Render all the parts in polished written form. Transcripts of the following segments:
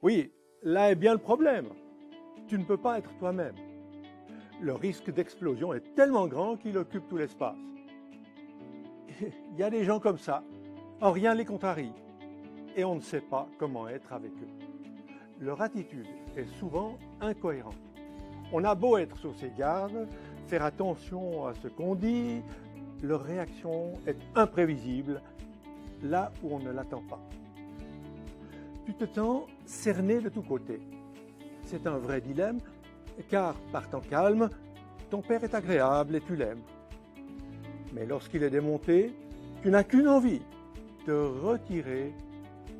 Oui, là est bien le problème. Tu ne peux pas être toi-même. Le risque d'explosion est tellement grand qu'il occupe tout l'espace. Il y a des gens comme ça, en rien les contrarie, et on ne sait pas comment être avec eux. Leur attitude est souvent incohérente. On a beau être sur ses gardes, faire attention à ce qu'on dit, leur réaction est imprévisible, là où on ne l'attend pas. Tu te sens cerné de tous côtés. C'est un vrai dilemme, car par temps calme, ton père est agréable et tu l'aimes. Mais lorsqu'il est démonté, tu n'as qu'une envie, te retirer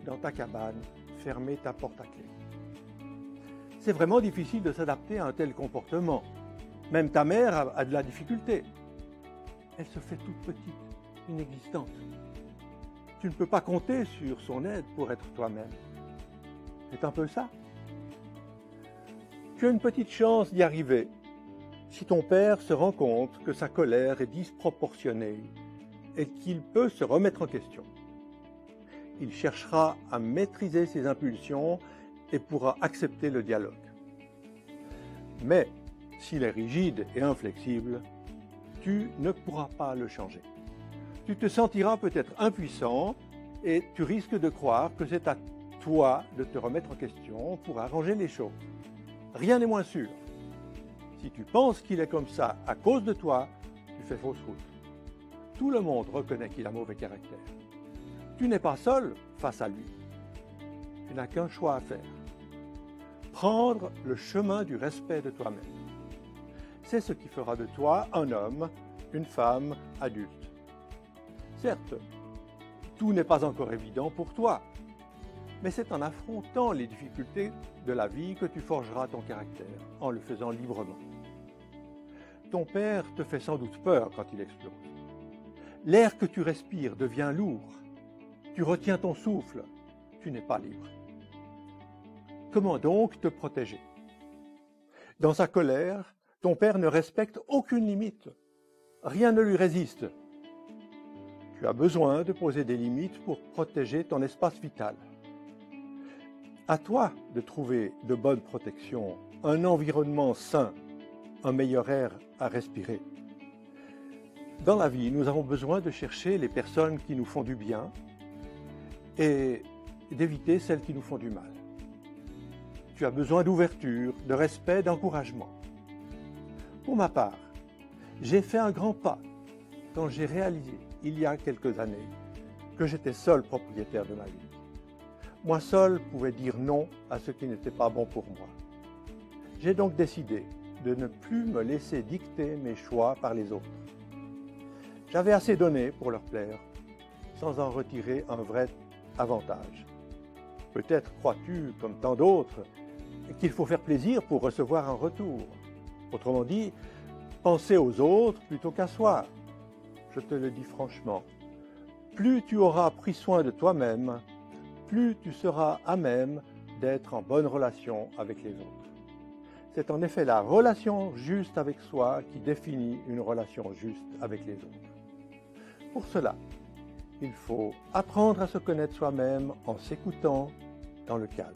dans ta cabane, fermer ta porte à clé. C'est vraiment difficile de s'adapter à un tel comportement. Même ta mère a de la difficulté. Elle se fait toute petite, inexistante. Tu ne peux pas compter sur son aide pour être toi-même. C'est un peu ça. Tu as une petite chance d'y arriver si ton père se rend compte que sa colère est disproportionnée et qu'il peut se remettre en question. Il cherchera à maîtriser ses impulsions et pourra accepter le dialogue. Mais s'il est rigide et inflexible, tu ne pourras pas le changer. Tu te sentiras peut-être impuissant et tu risques de croire que c'est à toi de te remettre en question pour arranger les choses. Rien n'est moins sûr. Si tu penses qu'il est comme ça à cause de toi, tu fais fausse route. Tout le monde reconnaît qu'il a mauvais caractère. Tu n'es pas seul face à lui. Tu n'as qu'un choix à faire. Prendre le chemin du respect de toi-même. C'est ce qui fera de toi un homme, une femme adulte. Certes, tout n'est pas encore évident pour toi, mais c'est en affrontant les difficultés de la vie que tu forgeras ton caractère, en le faisant librement. Ton père te fait sans doute peur quand il explose. L'air que tu respires devient lourd. Tu retiens ton souffle. Tu n'es pas libre. Comment donc te protéger? Dans sa colère, ton père ne respecte aucune limite. Rien ne lui résiste. Tu as besoin de poser des limites pour protéger ton espace vital. À toi de trouver de bonnes protections, un environnement sain, un meilleur air à respirer. Dans la vie, nous avons besoin de chercher les personnes qui nous font du bien et d'éviter celles qui nous font du mal. Tu as besoin d'ouverture, de respect, d'encouragement. Pour ma part, j'ai fait un grand pas quand j'ai réalisé, il y a quelques années, que j'étais seul propriétaire de ma vie. Moi seul pouvais dire non à ce qui n'était pas bon pour moi. J'ai donc décidé de ne plus me laisser dicter mes choix par les autres. J'avais assez donné pour leur plaire, sans en retirer un vrai avantage. Peut-être crois-tu, comme tant d'autres, qu'il faut faire plaisir pour recevoir un retour. Autrement dit, penser aux autres plutôt qu'à soi. Je te le dis franchement, plus tu auras pris soin de toi-même, plus tu seras à même d'être en bonne relation avec les autres. C'est en effet la relation juste avec soi qui définit une relation juste avec les autres. Pour cela, il faut apprendre à se connaître soi-même en s'écoutant dans le calme.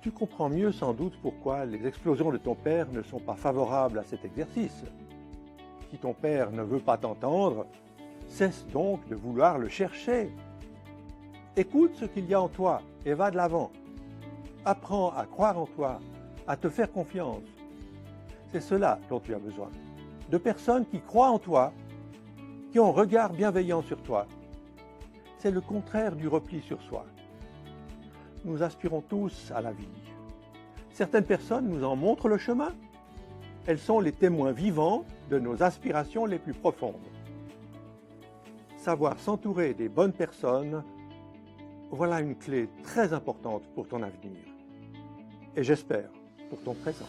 Tu comprends mieux sans doute pourquoi les explosions de ton père ne sont pas favorables à cet exercice. Si ton père ne veut pas t'entendre, cesse donc de vouloir le chercher. Écoute ce qu'il y a en toi et va de l'avant. Apprends à croire en toi, à te faire confiance. C'est cela dont tu as besoin. De personnes qui croient en toi, qui ont un regard bienveillant sur toi. C'est le contraire du repli sur soi. Nous aspirons tous à la vie. Certaines personnes nous en montrent le chemin. Elles sont les témoins vivants de nos aspirations les plus profondes. Savoir s'entourer des bonnes personnes, voilà une clé très importante pour ton avenir. Et j'espère pour ton présent.